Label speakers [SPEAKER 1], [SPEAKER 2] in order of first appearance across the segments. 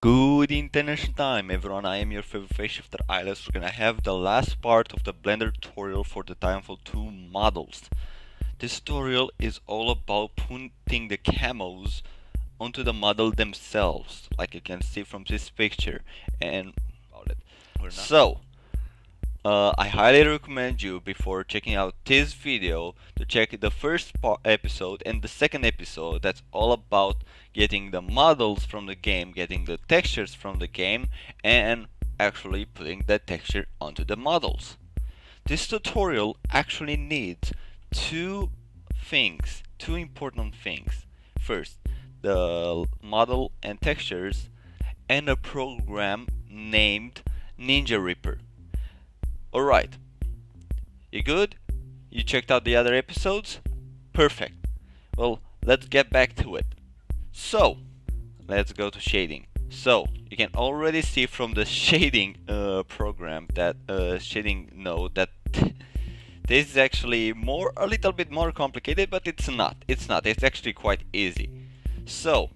[SPEAKER 1] Good international time, everyone. I am your favorite face shifter, Eyeless. We're gonna have the last part of the Blender tutorial for the Titanfall 2 models. This tutorial is all about putting the camos onto the model themselves, like you can see from this picture. And so, I highly recommend you before checking out this video to check the first episode and the second episode. That's all about getting the models from the game, getting the textures from the game, and actually putting that texture onto the models. This tutorial actually needs two things, two important things. First, the model and textures, and a program named Ninja Reaper. Alright, you good? You checked out the other episodes? Perfect. Well, let's get back to it. So, let's go to shading. So, you can already see from the shading program that shading node that this is actually a little bit more complicated, but it's not. It's actually quite easy. So,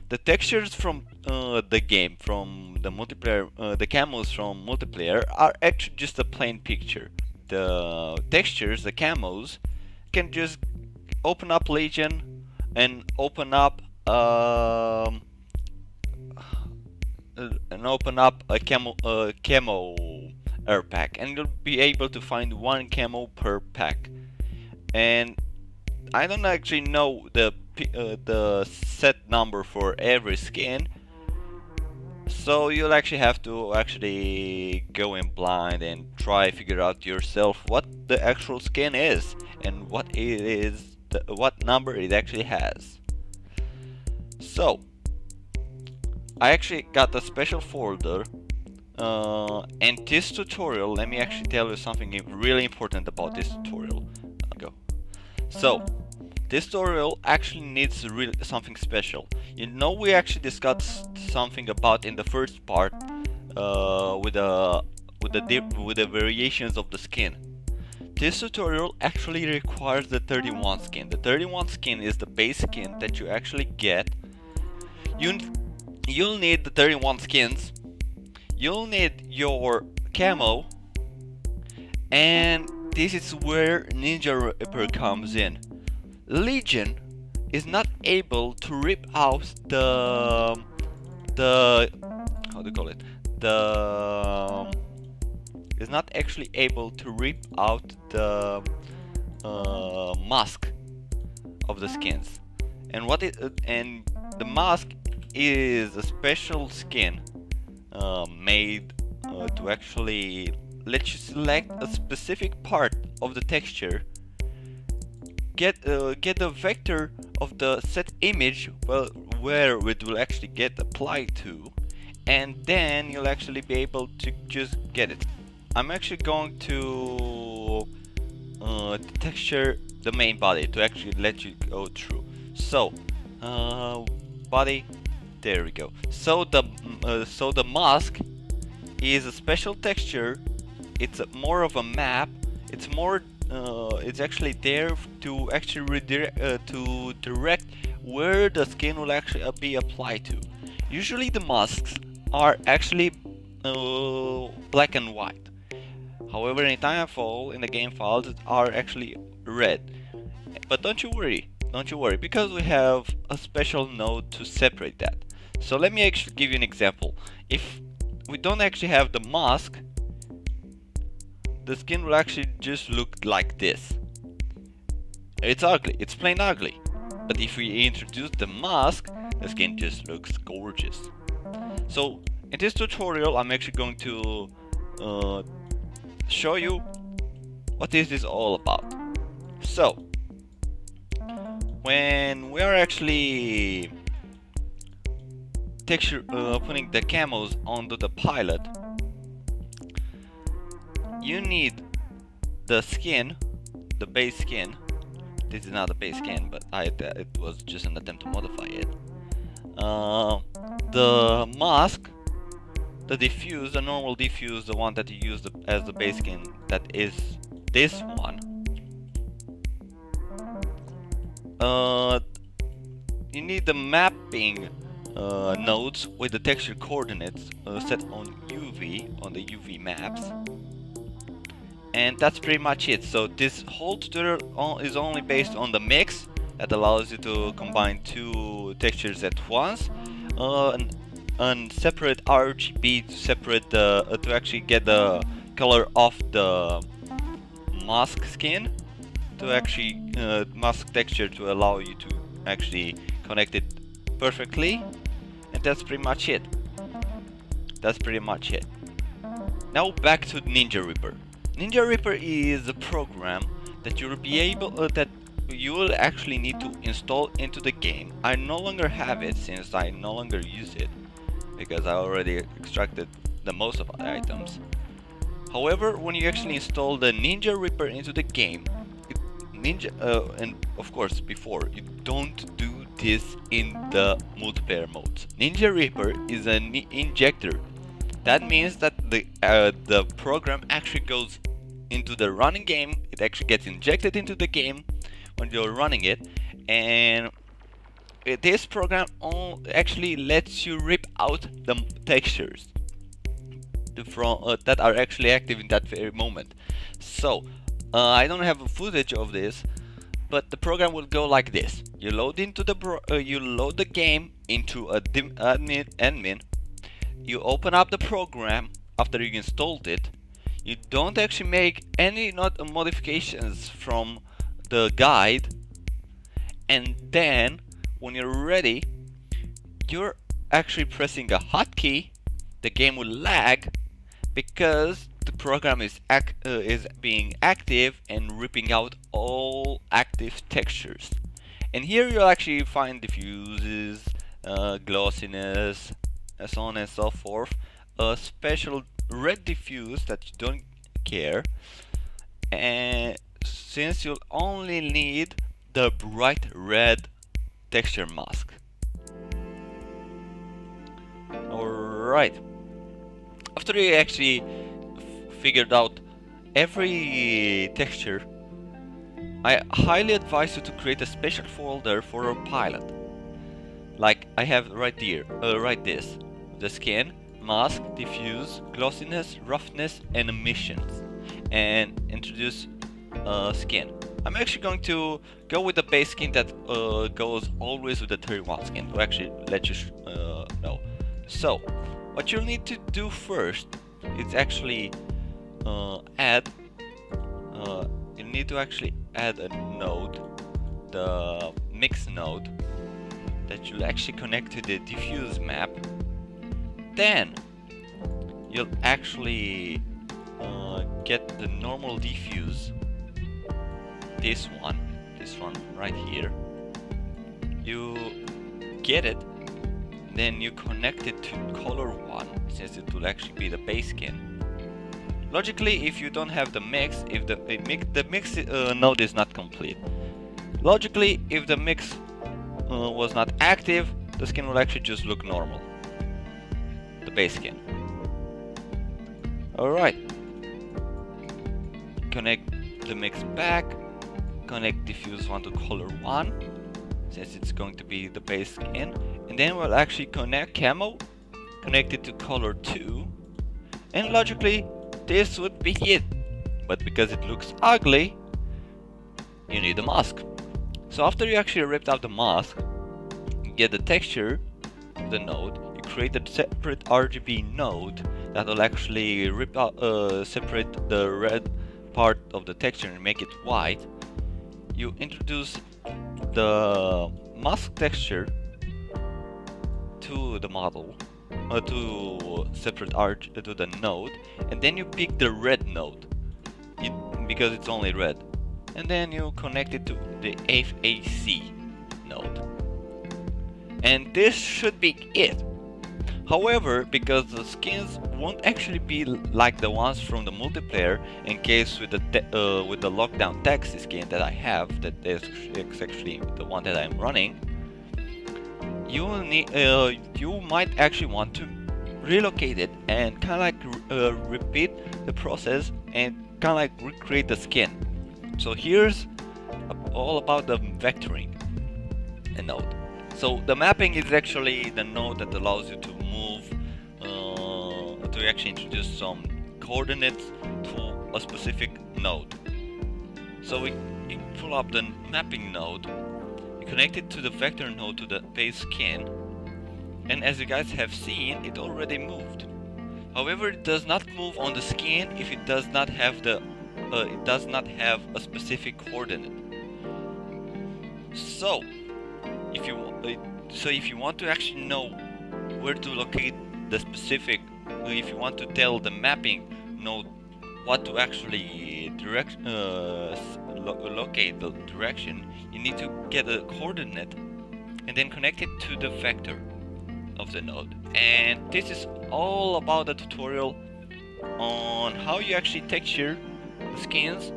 [SPEAKER 1] the textures from the game, from the multiplayer, the camos from multiplayer are actually just a plain picture. The textures, the camos, can just open up Legion and open up a camo air pack, and you'll be able to find one camo per pack. And I don't actually know the set number for every skin, so you'll actually have to go in blind and try figure out yourself what the actual skin is and what it is, what number it actually has. So I actually got a special folder, and this tutorial, let me actually tell you something really important about this tutorial. So, this tutorial actually needs something special. You know, we actually discussed something about in the first part with the variations of the skin. This tutorial actually requires the 31 skin. The 31 skin is the base skin that you actually get. You'll need the 31 skins. You'll need your camo, and this is where Ninja Reaper comes in. Legion is not able to rip out the how do you call it? Is not actually able to rip out the mask of the skins. And and the mask is a special skin made to actually let you select a specific part of the texture, get the vector of the set image, well, where it will actually get applied to, and then you'll actually be able to just get it. I'm actually going to texture the main body to actually let you go through. So body, there we go. So the mask is a special texture. It's more of a map. It's more. It's actually there to actually direct where the skin will actually be applied to. Usually the masks are actually black and white. However, in Titanfall, in the game files, are actually red. But don't you worry, because we have a special node to separate that. So let me actually give you an example. If we don't actually have the mask, the skin will actually just look like this. It's ugly, it's plain ugly. But if we introduce the mask, the skin just looks gorgeous. So in this tutorial, I'm actually going to show you what this is all about. So when we are actually putting the camos onto the pilot, you need the skin, the base skin. This is not a base skin, but it was just an attempt to modify it. The mask, the diffuse, the normal diffuse, the one that you use as the base skin, that is this one. You need the mapping nodes with the texture coordinates set on UV on the UV maps, and that's pretty much it. So this whole tutorial is only based on the mix that allows you to combine two textures at once, and separate RGB to separate the to actually get the color of the mask skin, to actually mask texture to allow you to actually connect it perfectly, and that's pretty much it. Now back to Ninja Reaper. Ninja Reaper is a program that you'll be able that you will actually need to install into the game. I no longer have it since I no longer use it because I already extracted the most of the items. However, when you actually install the Ninja Reaper into the game, and of course before, you don't do this in the multiplayer modes. Ninja Reaper is an injector. That means that the program actually goes into the running game. It actually gets injected into the game when you're running it, and this program actually lets you rip out the textures that are actually active in that very moment. So I don't have a footage of this, but the program will go like this. You load into you load the game into a admin. You open up the program after you installed it. You don't actually make any modifications from the guide, and then when you're ready, you're actually pressing a hotkey. The game will lag because the program is being active and ripping out all active textures. And here you'll actually find diffuses, glossiness, and so on and so forth. A special red diffuse that you don't care, and since you'll only need the bright red texture mask. Alright, after you actually figured out every texture, I highly advise you to create a special folder for a pilot. Like I have right here, this, the skin, mask, diffuse, glossiness, roughness, and emissions, and introduce skin. I'm actually going to go with the base skin that goes always with the 31 skin to actually let you know. So what you'll need to do first is actually you need to actually add a node, the mix node, that you'll actually connect to the diffuse map. Then you'll actually get the normal diffuse, this one right here. You get it, then you connect it to color 1, since it will actually be the base skin. Logically, if you don't have the mix, if the mix node is not complete, logically, if the mix was not active, the skin will actually just look normal, the base skin. Alright, connect the mix back, connect diffuse 1 to color 1, since it's going to be the base skin, and then we'll actually connect camo, connect it to color 2, and logically this would be it. But because it looks ugly, you need a mask. So after you actually ripped out the mask, you get the texture of the node, you create a separate RGB node that will actually rip out, separate the red part of the texture and make it white. You introduce the mask texture to the model, to separate to the node, and then you pick the red node because it's only red, and then you connect it to the FAC node, and this should be it. However, because the skins won't actually be like the ones from the multiplayer, in case with the lockdown taxi skin that I have, that is actually the one that I'm running, you will need you might actually want to relocate it and kind of like repeat the process and kind of like recreate the skin. So here's all about the vectoring a node. So the mapping is actually the node that allows you to move, to actually introduce some coordinates to a specific node. So you pull up the mapping node, you connect it to the vector node to the base skin, and as you guys have seen, it already moved. However, it does not move on the skin if it does not have a specific coordinate. So if you want to actually know where to locate the specific, if you want to tell the mapping node what to actually locate the direction, you need to get a coordinate and then connect it to the vector of the node. And this is all about the tutorial on how you actually texture the skins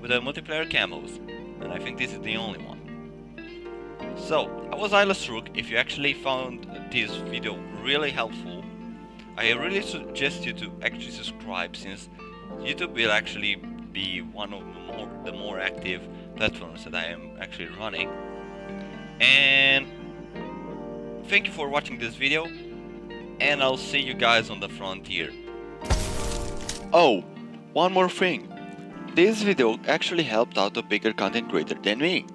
[SPEAKER 1] with the multiplayer camos, and I think this is the only one. So, I was Rook. If you actually found this video really helpful, I really suggest you to actually subscribe, since YouTube will actually be one of the more active platforms that I am actually running. And thank you for watching this video, and I'll see you guys on the frontier. Oh, one more thing. This video actually helped out a bigger content creator than me.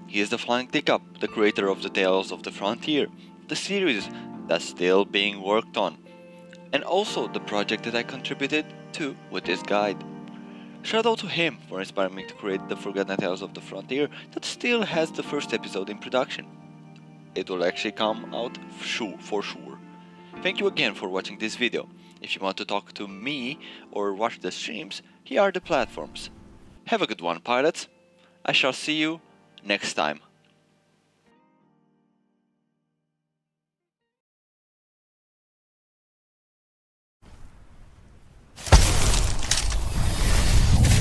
[SPEAKER 1] He is the Flying Teacup, the creator of the Tales of the Frontier, the series that's still being worked on, and also the project that I contributed to with this guide. Shout out to him for inspiring me to create the Forgotten Tales of the Frontier that still has the first episode in production. It will actually come out for sure. Thank you again for watching this video. If you want to talk to me or watch the streams, here are the platforms. Have a good one, pilots. I shall see you next time.